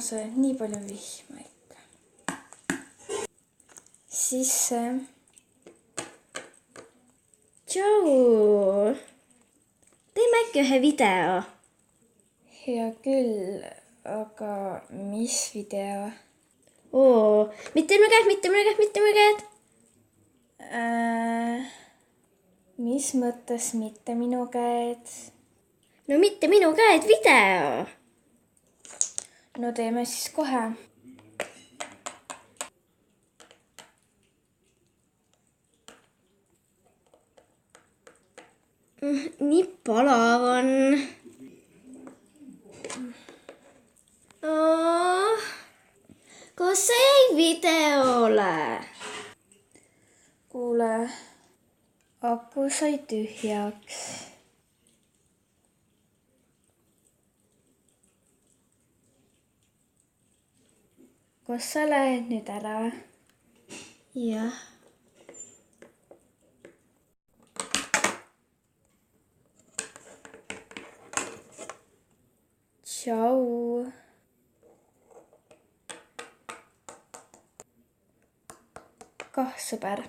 sajab nii palju vihma ikka. Siis tšau! Teeme äkki ühe video. Hea küll, aga mis video? Mitte minu käed. Mis mõttes mitte minu käed? No mitte minu käed, video. No teeme siis kohe. Nii palav on. Kas sa jäi videole? Kuule, aku sai tühjaks. Kas sa lähed nüüd ära? Jah. Tšau. Kah sõber.